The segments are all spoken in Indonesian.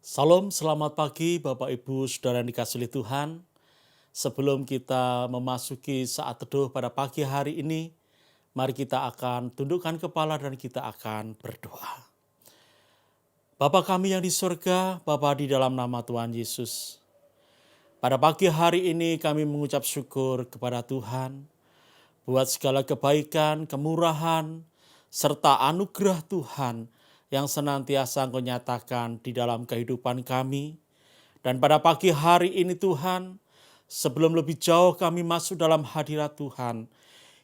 Salam, selamat pagi Bapak Ibu Saudara yang dikasihi Tuhan. Sebelum kita memasuki saat teduh pada pagi hari ini, mari kita akan tundukkan kepala dan kita akan berdoa. Bapa kami yang di surga, Bapa di dalam nama Tuhan Yesus. Pada pagi hari ini kami mengucap syukur kepada Tuhan buat segala kebaikan, kemurahan, serta anugerah Tuhan yang senantiasa Engkau nyatakan di dalam kehidupan kami. Dan pada pagi hari ini Tuhan, sebelum lebih jauh kami masuk dalam hadirat Tuhan,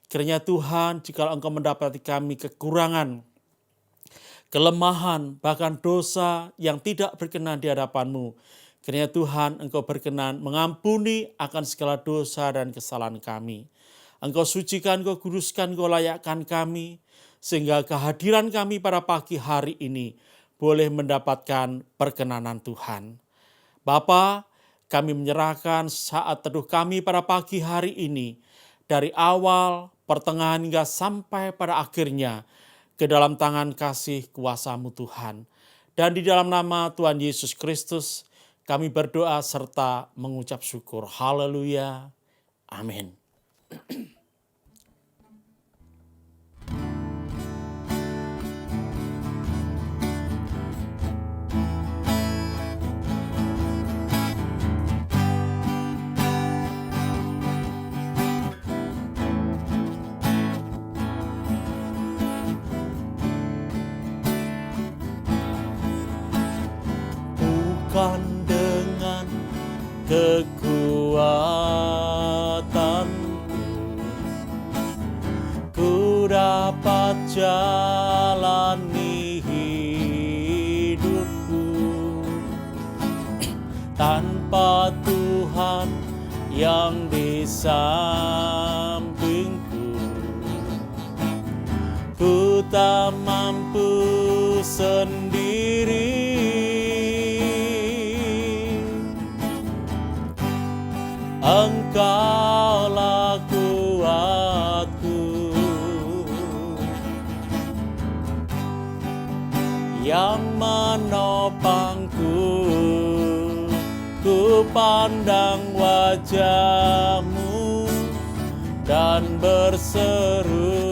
kiranya Tuhan jika Engkau mendapati kami kekurangan, kelemahan, bahkan dosa yang tidak berkenan di hadapan-Mu, kiranya Tuhan Engkau berkenan mengampuni akan segala dosa dan kesalahan kami. Engkau sucikan, Engkau kuduskan, Engkau layakkan kami, sehingga kehadiran kami pada pagi hari ini boleh mendapatkan perkenanan Tuhan. Bapa, kami menyerahkan saat teduh kami pada pagi hari ini, dari awal, pertengahan hingga sampai pada akhirnya, ke dalam tangan kasih kuasa-Mu Tuhan. Dan di dalam nama Tuhan Yesus Kristus, kami berdoa serta mengucap syukur. Haleluya. Amin. Bukan dengan kekuatanku ku dapat jalani hidupku, tanpa Tuhan yang di sampingku, ku tak mampu sendiri. Engkaulah kuatku, yang menopangku. Ku pandang wajah-Mu dan berseru,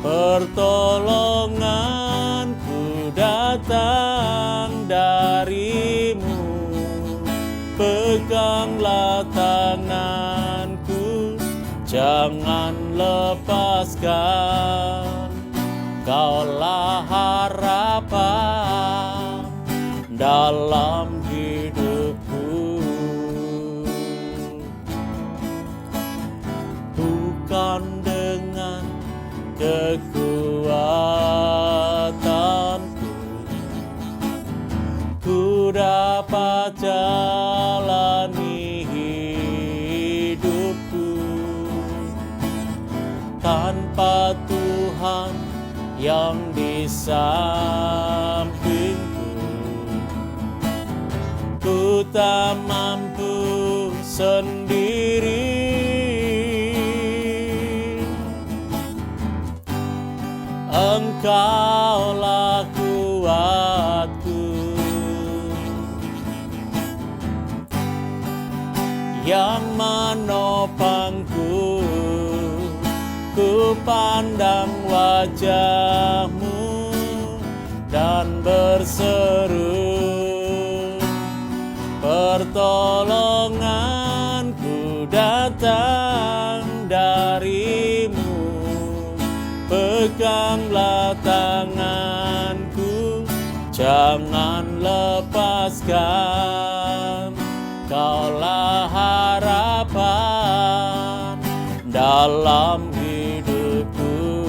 pertolonganku datang dari-Mu. Peganglah tanganku, jangan lepaskan. Kaulah harapan dalam hidupku. Bukan dengan kekuatanku ku dapat jalani hidupku, tanpa Tuhan yang di sampingku, ku tak mampu sendiri. Engkaulah kuatku, yang menopangku. Ku pandang wajah-Mu dan berseru, pertolonganku datang dari-Mu. Peganglah tanganku, jangan lepaskan. Kaulah harapan dalam hidupku.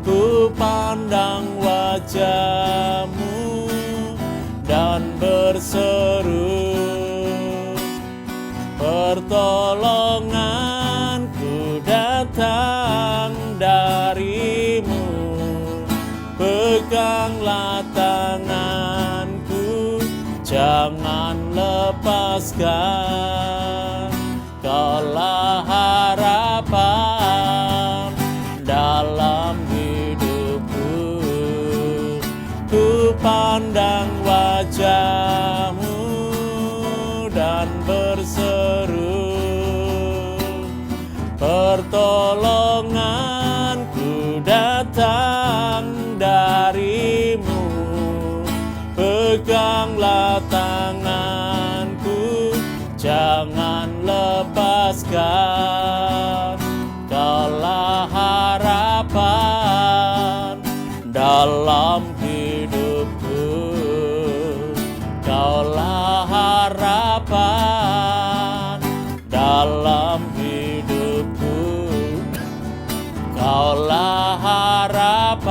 Ku pandang wajah-Mu dan berseru, pertolonganku datang dari-Mu. Peganglah tanganku, jangan lepaskan. Kaulah harapan dalam hidupku. Ku memandang wajah-Mu dan berseru, pertolonganku datang dari-Mu. Peganglah tanganku, jangan lepaskan. Kaulah harapan dalam hidupku. Kaulah harapan dalam hidupku. Kaulah harapan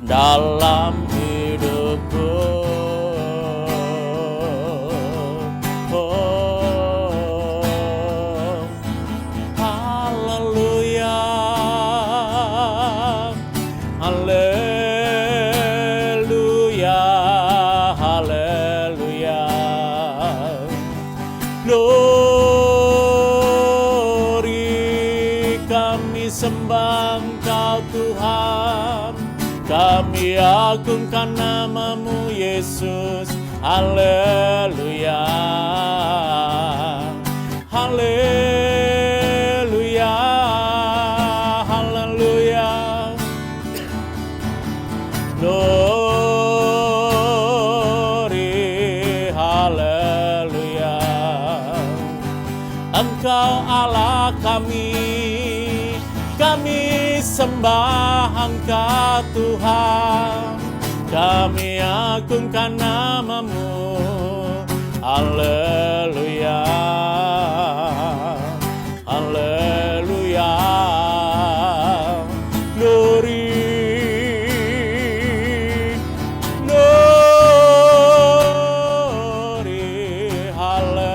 dalam hidupku. Oh, haleluya, haleluya, haleluya. Glory, kami sembah Engkau Tuhan. Kami agungkan nama-Mu Yesus. Haleluya, haleluya, haleluya. Glory, haleluya. Engkau Allah kami sembah Engkau Tuhan. Kami agungkan nama-Mu. Haleluya, haleluya. Glory, glory, haleluya,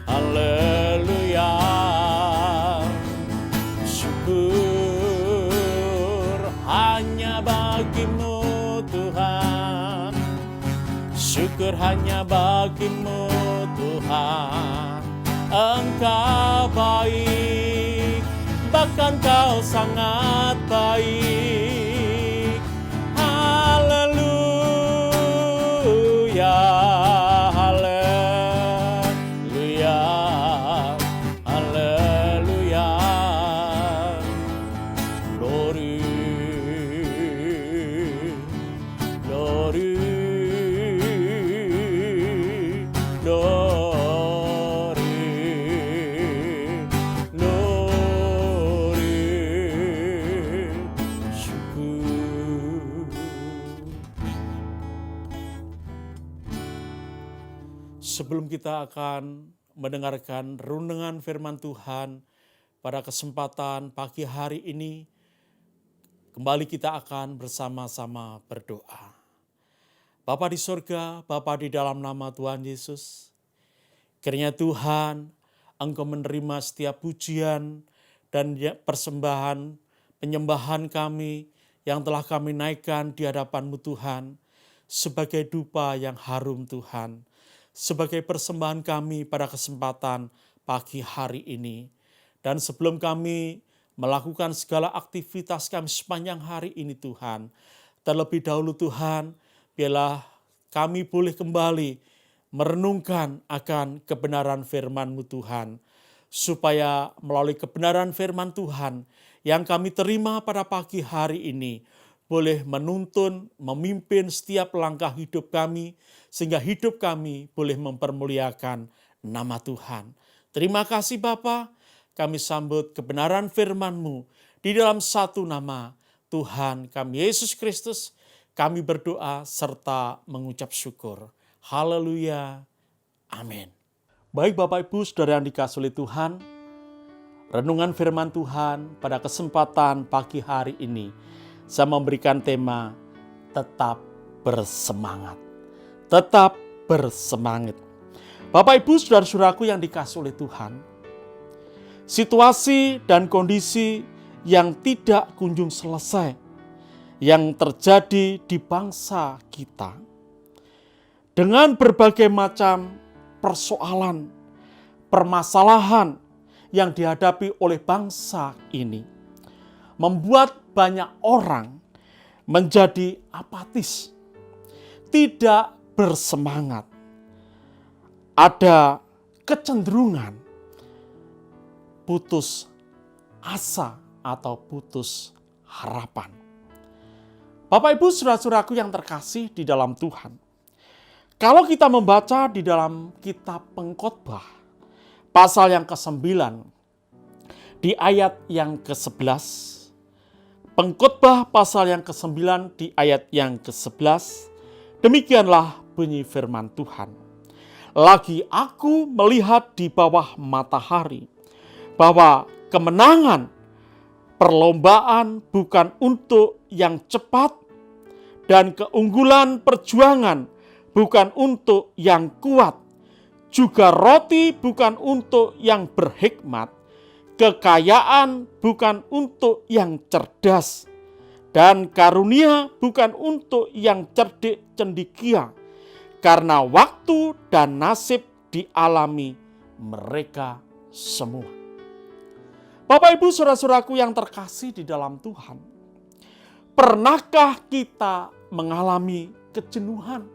haleluya. Syukur hanya bagi-Mu Tuhan. Syukur hanya bagi-Mu Tuhan. Engkau baik, bahkan Kau sangat baik. Haleluya, haleluya, haleluya. Glory, glory, glory, glory. Syukur. Sebelum kita akan mendengarkan renungan firman Tuhan pada kesempatan pagi hari ini, kembali kita akan bersama-sama berdoa. Bapa di surga, Bapa di dalam nama Tuhan Yesus, kiranya Tuhan, Engkau menerima setiap pujian dan persembahan, penyembahan kami yang telah kami naikkan di hadapan-Mu Tuhan, sebagai dupa yang harum Tuhan, sebagai persembahan kami pada kesempatan pagi hari ini. Dan sebelum kami melakukan segala aktivitas kami sepanjang hari ini Tuhan, terlebih dahulu Tuhan, biarlah kami boleh kembali merenungkan akan kebenaran firman-Mu Tuhan, supaya melalui kebenaran firman Tuhan yang kami terima pada pagi hari ini, boleh menuntun, memimpin setiap langkah hidup kami, sehingga hidup kami boleh mempermuliakan nama Tuhan. Terima kasih Bapa, kami sambut kebenaran firman-Mu di dalam satu nama Tuhan kami Yesus Kristus. Kami berdoa serta mengucap syukur. Haleluya. Amin. Baik Bapak Ibu Saudara yang dikasihi oleh Tuhan, renungan firman Tuhan pada kesempatan pagi hari ini saya memberikan tema tetap bersemangat. Tetap bersemangat. Bapak Ibu Saudara-saudaraku yang dikasihi oleh Tuhan, situasi dan kondisi yang tidak kunjung selesai yang terjadi di bangsa kita, dengan berbagai macam persoalan, permasalahan yang dihadapi oleh bangsa ini, membuat banyak orang menjadi apatis, tidak bersemangat. Ada kecenderungan putus asa atau putus harapan. Bapak Ibu saudara-saudaraku yang terkasih di dalam Tuhan, kalau kita membaca di dalam kitab Pengkhotbah pasal yang ke-9 di ayat yang ke-11, Pengkhotbah pasal yang ke-9 di ayat yang ke-11, demikianlah bunyi firman Tuhan. Lagi aku melihat di bawah matahari bahwa kemenangan perlombaan bukan untuk yang cepat dan keunggulan perjuangan bukan untuk yang kuat, juga roti bukan untuk yang berhikmat, kekayaan bukan untuk yang cerdas, dan karunia bukan untuk yang cerdik cendekia, karena waktu dan nasib dialami mereka semua. Bapak Ibu saudara-saudaraku yang terkasih di dalam Tuhan, pernahkah kita mengalami kejenuhan?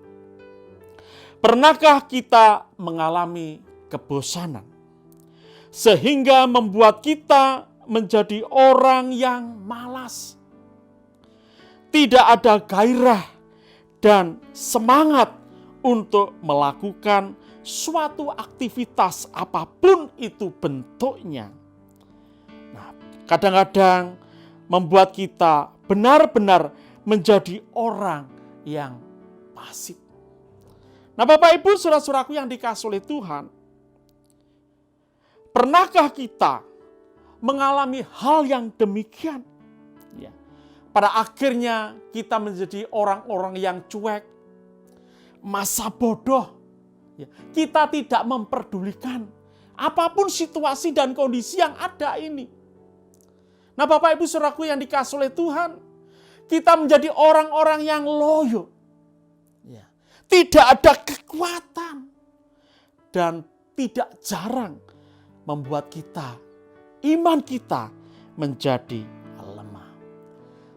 Pernahkah kita mengalami kebosanan? Sehingga membuat kita menjadi orang yang malas. Tidak ada gairah dan semangat untuk melakukan suatu aktivitas apapun itu bentuknya. Nah, kadang-kadang membuat kita benar-benar menjadi orang yang pasif. Nah, Bapak Ibu saudara-saudaraku yang dikasihi oleh Tuhan, pernahkah kita mengalami hal yang demikian? Ya. Pada akhirnya kita menjadi orang-orang yang cuek, masa bodoh. Ya. Kita tidak memperdulikan apapun situasi dan kondisi yang ada ini. Nah, Bapak Ibu saudaraku yang dikasihi oleh Tuhan, kita menjadi orang-orang yang loyo. Ya. Tidak ada kekuatan dan tidak jarang membuat iman kita menjadi lemah.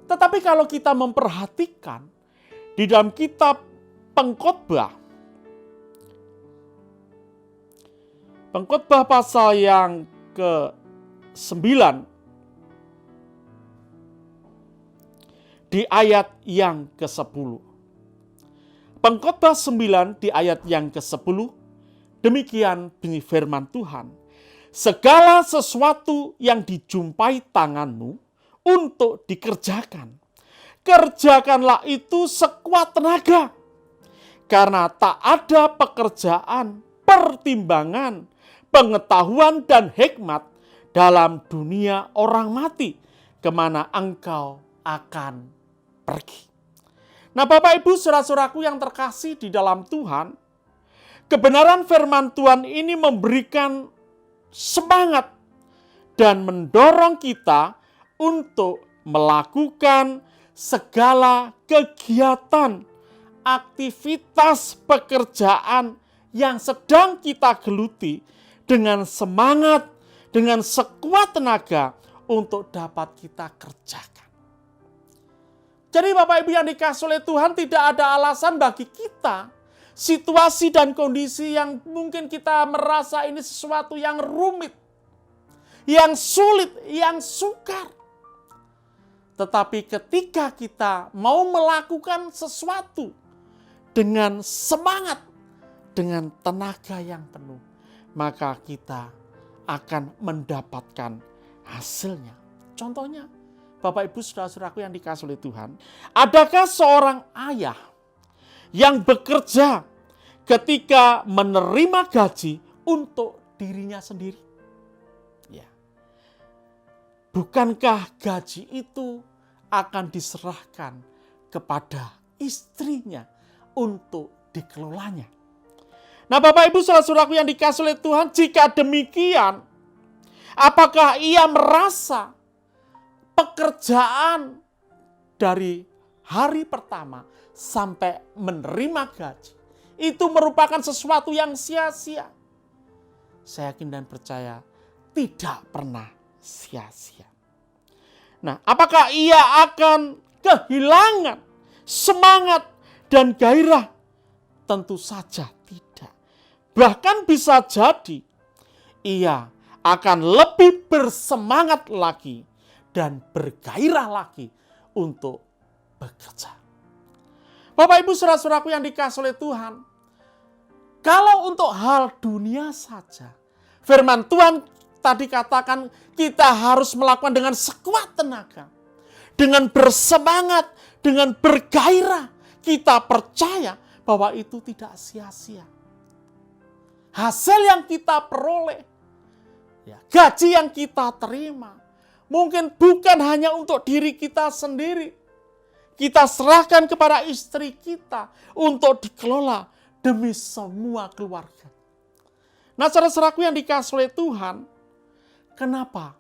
Tetapi kalau kita memperhatikan di dalam kitab Pengkhotbah pasal yang ke-9 di ayat yang ke-10. Pengkhotbah 9 di ayat yang ke-10, demikian bunyi firman Tuhan. Segala sesuatu yang dijumpai tanganmu untuk dikerjakan, kerjakanlah itu sekuat tenaga. Karena tak ada pekerjaan, pertimbangan, pengetahuan dan hikmat dalam dunia orang mati, kemana engkau akan pergi. Nah, Bapak Ibu saudara-saudaraku yang terkasih di dalam Tuhan, kebenaran firman Tuhan ini memberikan semangat dan mendorong kita untuk melakukan segala kegiatan, aktivitas pekerjaan yang sedang kita geluti dengan semangat, dengan sekuat tenaga untuk dapat kita kerjakan. Jadi Bapak Ibu yang dikasihi oleh Tuhan, tidak ada alasan bagi kita situasi dan kondisi yang mungkin kita merasa ini sesuatu yang rumit, yang sulit, yang sukar. Tetapi ketika kita mau melakukan sesuatu dengan semangat, dengan tenaga yang penuh, maka kita akan mendapatkan hasilnya. Contohnya, Bapak Ibu saudara-saudaraku yang dikasihi oleh Tuhan, adakah seorang ayah yang bekerja ketika menerima gaji untuk dirinya sendiri? Ya. Bukankah gaji itu akan diserahkan kepada istrinya untuk dikelolanya? Nah, Bapak Ibu saudara-saudaraku yang dikasihi oleh Tuhan, jika demikian, apakah ia merasa pekerjaan dari hari pertama sampai menerima gaji itu merupakan sesuatu yang sia-sia? Saya yakin dan percaya tidak pernah sia-sia. Nah, apakah ia akan kehilangan semangat dan gairah? Tentu saja tidak. Bahkan bisa jadi ia akan lebih bersemangat lagi dan bergairah lagi untuk bekerja. Bapak Ibu saudara-saudaraku yang dikasihi oleh Tuhan, kalau untuk hal dunia saja, firman Tuhan tadi katakan kita harus melakukan dengan sekuat tenaga, dengan bersemangat, dengan bergairah. Kita percaya bahwa itu tidak sia-sia. Hasil yang kita peroleh, gaji yang kita terima, mungkin bukan hanya untuk diri kita sendiri. Kita serahkan kepada istri kita untuk dikelola demi semua keluarga. Nah, saudara-saudaraku yang dikasihi oleh Tuhan, kenapa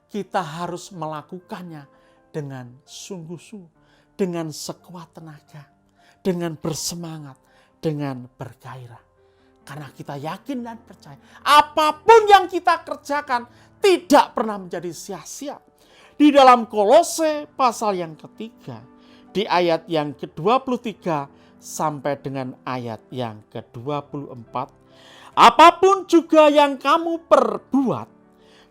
kita harus melakukannya dengan sungguh-sungguh, dengan sekuat tenaga, dengan bersemangat, dengan bergairah? Karena kita yakin dan percaya, apapun yang kita kerjakan tidak pernah menjadi sia-sia. Di dalam Kolose pasal yang ketiga, di ayat yang ke-23 sampai dengan ayat yang ke-24. Apapun juga yang kamu perbuat,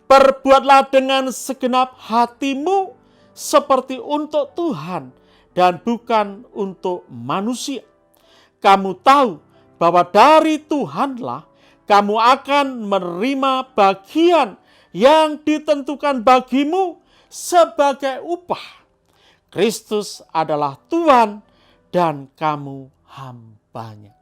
perbuatlah dengan segenap hatimu seperti untuk Tuhan dan bukan untuk manusia. Kamu tahu bahwa dari Tuhanlah kamu akan menerima bagian yang ditentukan bagimu sebagai upah. Kristus adalah Tuhan dan kamu hambanya.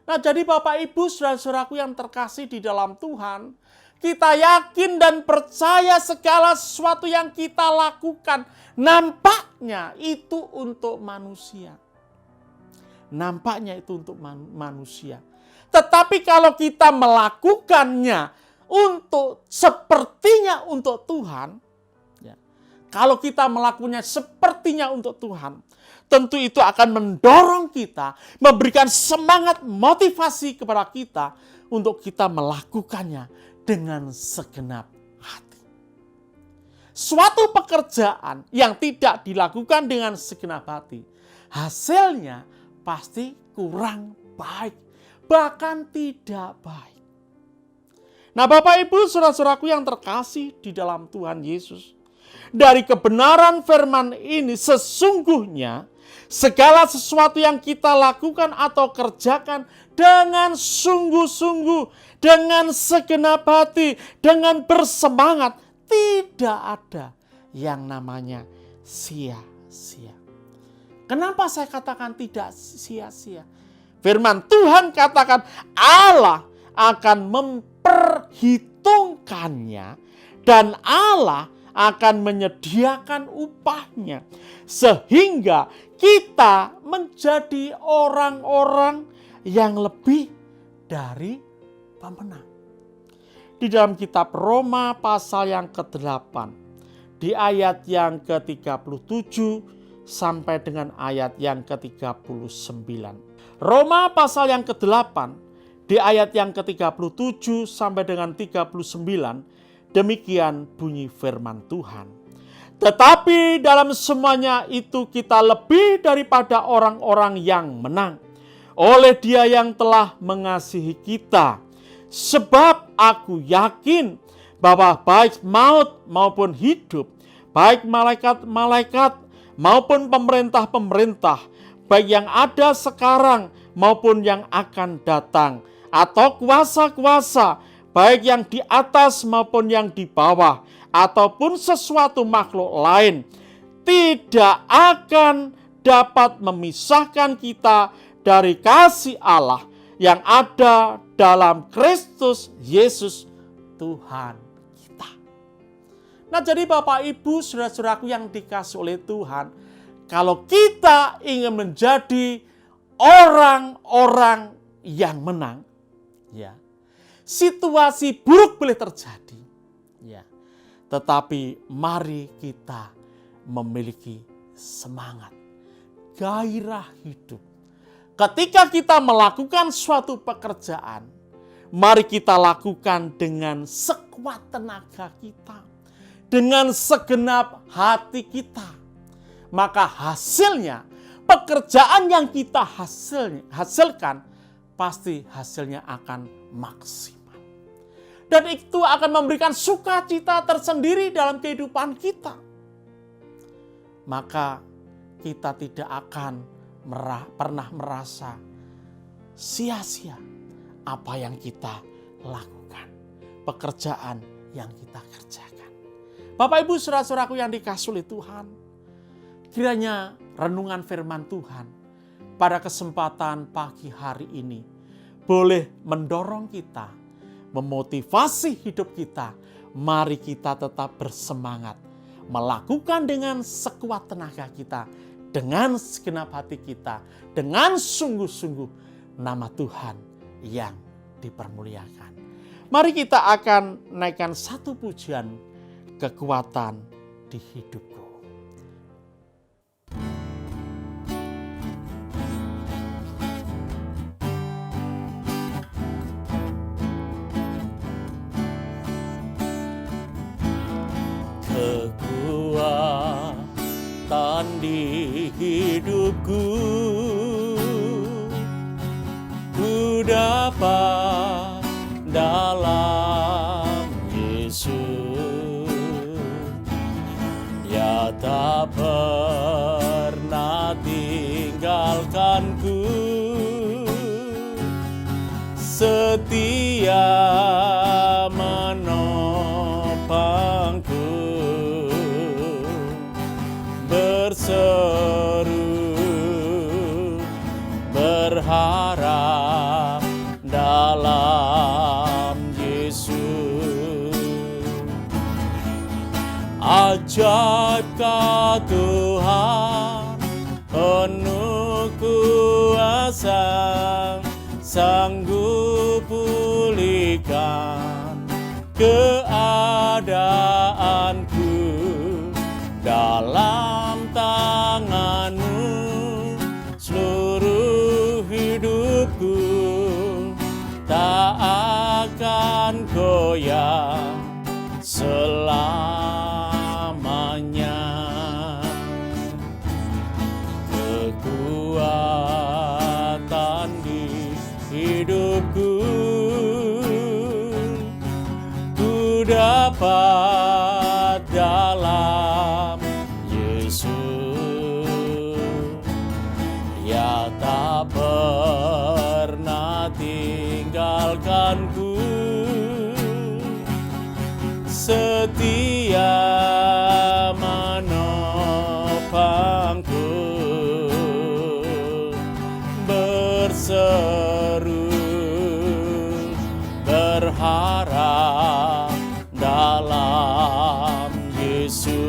Nah, jadi Bapak Ibu saudara-saudaraku yang terkasih di dalam Tuhan, kita yakin dan percaya segala sesuatu yang kita lakukan nampaknya itu untuk manusia. Nampaknya itu untuk manusia. Tetapi kalau kita melakukannya sepertinya untuk Tuhan, kalau kita melakukannya sepertinya untuk Tuhan, tentu itu akan mendorong kita, memberikan semangat, motivasi kepada kita untuk kita melakukannya dengan segenap hati. Suatu pekerjaan yang tidak dilakukan dengan segenap hati, hasilnya pasti kurang baik, bahkan tidak baik. Nah, Bapak Ibu saudara-saudaraku yang terkasih di dalam Tuhan Yesus, dari kebenaran firman ini sesungguhnya segala sesuatu yang kita lakukan atau kerjakan dengan sungguh-sungguh, dengan segenap hati, dengan bersemangat, tidak ada yang namanya sia-sia. Kenapa saya katakan tidak sia-sia? Firman Tuhan katakan Allah akan memperhitungkannya dan Allah akan menyediakan upahnya. Sehingga kita menjadi orang-orang yang lebih dari pemenang. Di dalam kitab Roma pasal yang ke-8, di ayat yang ke-37 sampai dengan ayat yang ke-39. Roma pasal yang ke-8, di ayat yang ke-37 sampai dengan 39, demikian bunyi firman Tuhan. Tetapi dalam semuanya itu kita lebih daripada orang-orang yang menang, oleh Dia yang telah mengasihi kita. Sebab aku yakin bahwa baik maut maupun hidup, baik malaikat-malaikat maupun pemerintah-pemerintah, baik yang ada sekarang maupun yang akan datang, atau kuasa-kuasa, baik yang di atas maupun yang di bawah, ataupun sesuatu makhluk lain, tidak akan dapat memisahkan kita dari kasih Allah yang ada dalam Kristus Yesus Tuhan kita. Nah, jadi Bapak Ibu saudara-saudaraku yang dikasihi oleh Tuhan, kalau kita ingin menjadi orang-orang yang menang, situasi buruk boleh terjadi, tetapi mari kita memiliki semangat, gairah hidup. Ketika kita melakukan suatu pekerjaan, mari kita lakukan dengan sekuat tenaga kita, dengan segenap hati kita, maka hasilnya, pekerjaan yang kita hasilkan, pasti hasilnya akan maksimal. Dan itu akan memberikan sukacita tersendiri dalam kehidupan kita. Maka kita tidak akan pernah merasa sia-sia apa yang kita lakukan, pekerjaan yang kita kerjakan. Bapak Ibu saudara-saudaraku yang dikasihi oleh Tuhan, kiranya renungan firman Tuhan pada kesempatan pagi hari ini boleh mendorong kita, memotivasi hidup kita. Mari kita tetap bersemangat, melakukan dengan sekuat tenaga kita, dengan segenap hati kita, dengan sungguh-sungguh nama Tuhan yang dipermuliakan. Mari kita akan naikkan satu pujian, kekuatan di hidupku. Kekuatan di hidupku, ku dapat dalam Yesus. Ya tak pernah tinggalkanku, setia menopangku, berseru berharap dalam Yesus. Ajaibkah Tuhan, penuh kuasa, sanggup pulihkan keadaanku. Dalam tangan-Mu seluruh hidupku tak akan goyah selamanya. Kekuatan di hidupku, ku dapat dalam Yesus. Ya tak pernah tinggalkanku, setia menopangku, berseru berharap dalam Yesus.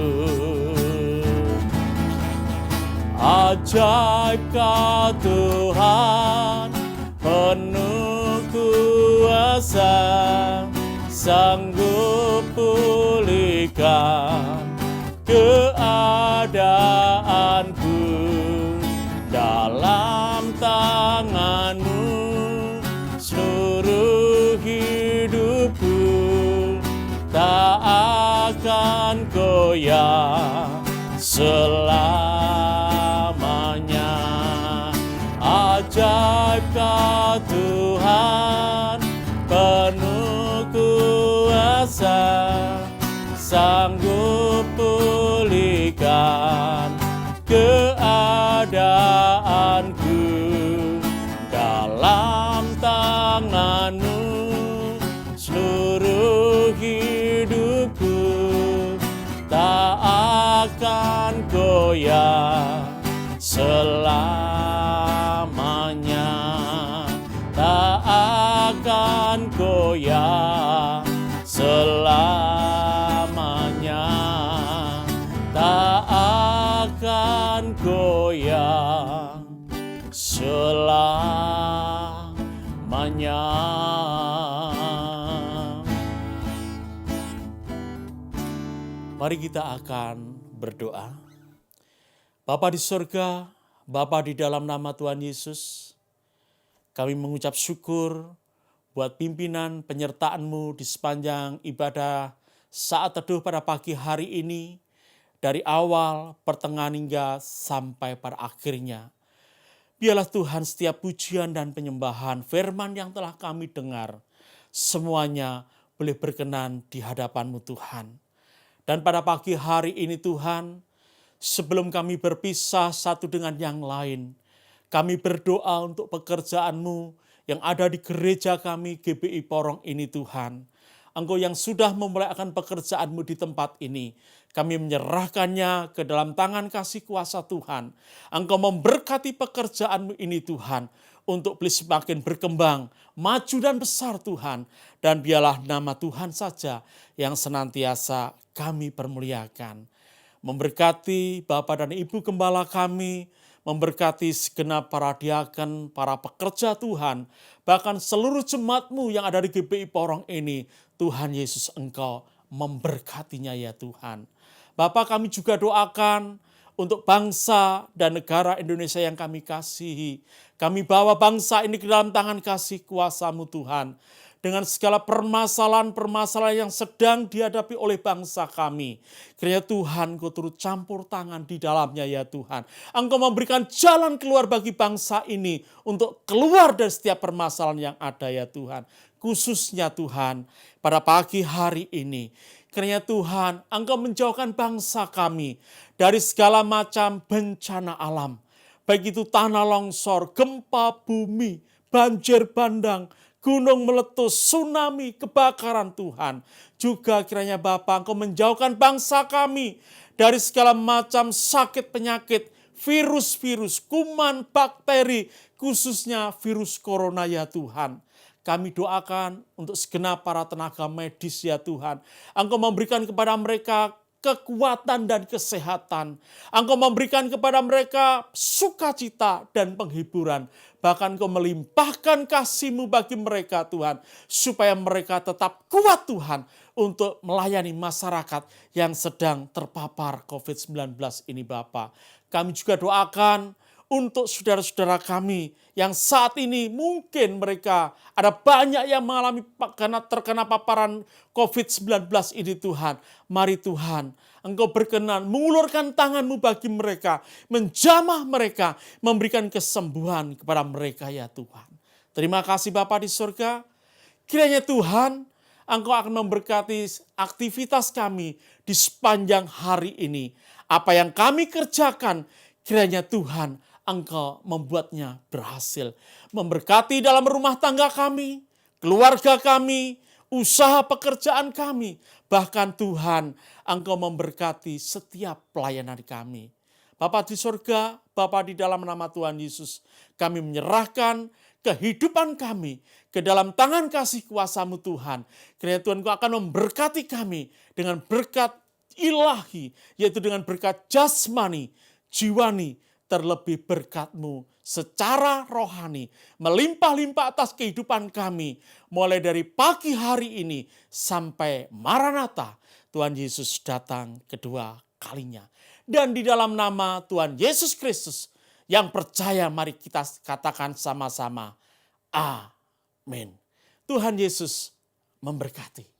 Ajaibkah Tuhan, penuh kuasa, sanggup pulihkan keadaanku. Dalam tangan-Mu seluruh hidupku tak akan goyah selamanya. Ajaibkah Tuhan, penuh kuasa, sanggup pulihkan keadaanku. Dalam tangan-Mu seluruh hidupku tak akan goyah selamanya, tak akan goyah selamanya, tak akan goyah selamanya. Mari kita akan berdoa. Bapa di surga, Bapa di dalam nama Tuhan Yesus, kami mengucap syukur buat pimpinan penyertaan-Mu di sepanjang ibadah saat teduh pada pagi hari ini, dari awal, pertengahan hingga sampai pada akhirnya. Biarlah Tuhan setiap pujian dan penyembahan firman yang telah kami dengar, semuanya boleh berkenan di hadapan-Mu Tuhan. Dan pada pagi hari ini Tuhan, sebelum kami berpisah satu dengan yang lain, kami berdoa untuk pekerjaan-Mu yang ada di gereja kami GBI Porong ini Tuhan. Engkau yang sudah memulai akan pekerjaan-Mu di tempat ini, kami menyerahkannya ke dalam tangan kasih kuasa Tuhan. Engkau memberkati pekerjaan-Mu ini Tuhan, untuk boleh semakin berkembang, maju dan besar Tuhan. Dan biarlah nama Tuhan saja yang senantiasa kami permuliakan. Memberkati Bapak dan Ibu Gembala kami, memberkati segenap para diaken, para pekerja Tuhan, bahkan seluruh jemaat-Mu yang ada di GBI Porong ini, Tuhan Yesus Engkau memberkatinya ya Tuhan. Bapak, kami juga doakan untuk bangsa dan negara Indonesia yang kami kasihi. Kami bawa bangsa ini ke dalam tangan kasih kuasa-Mu Tuhan. Dengan segala permasalahan-permasalahan yang sedang dihadapi oleh bangsa kami. Kiranya Tuhan Kau turut campur tangan di dalamnya ya Tuhan. Engkau memberikan jalan keluar bagi bangsa ini untuk keluar dari setiap permasalahan yang ada ya Tuhan. Khususnya Tuhan pada pagi hari ini. Kiranya Tuhan Engkau menjauhkan bangsa kami dari segala macam bencana alam. Baik itu tanah longsor, gempa bumi, banjir bandang, gunung meletus, tsunami, kebakaran Tuhan. Juga kiranya Bapa Engkau menjauhkan bangsa kami dari segala macam sakit penyakit, virus-virus, kuman, bakteri, khususnya virus corona ya Tuhan. Kami doakan untuk segenap para tenaga medis ya Tuhan. Engkau memberikan kepada mereka kekuatan dan kesehatan. Engkau memberikan kepada mereka sukacita dan penghiburan. Bahkan Engkau melimpahkan kasih-Mu bagi mereka Tuhan. Supaya mereka tetap kuat Tuhan untuk melayani masyarakat yang sedang terpapar COVID-19 ini Bapa. Kami juga doakan untuk saudara-saudara kami yang saat ini mungkin mereka ada banyak yang mengalami terkena paparan COVID-19 ini Tuhan. Mari Tuhan, Engkau berkenan mengulurkan tangan-Mu bagi mereka, menjamah mereka, memberikan kesembuhan kepada mereka ya Tuhan. Terima kasih Bapa di surga. Kiranya Tuhan, Engkau akan memberkati aktivitas kami di sepanjang hari ini. Apa yang kami kerjakan, kiranya Tuhan Engkau membuatnya berhasil. Memberkati dalam rumah tangga kami, keluarga kami, usaha pekerjaan kami. Bahkan Tuhan, Engkau memberkati setiap pelayanan kami. Bapa di surga, Bapa di dalam nama Tuhan Yesus, kami menyerahkan kehidupan kami ke dalam tangan kasih kuasa-Mu Tuhan. Kiranya Tuhan Engkau akan memberkati kami dengan berkat ilahi, yaitu dengan berkat jasmani, jiwani, terlebih berkat-Mu secara rohani melimpah-limpah atas kehidupan kami mulai dari pagi hari ini sampai Maranatha Tuhan Yesus datang kedua kalinya. Dan di dalam nama Tuhan Yesus Kristus yang percaya, mari kita katakan sama-sama, amin. Tuhan Yesus memberkati.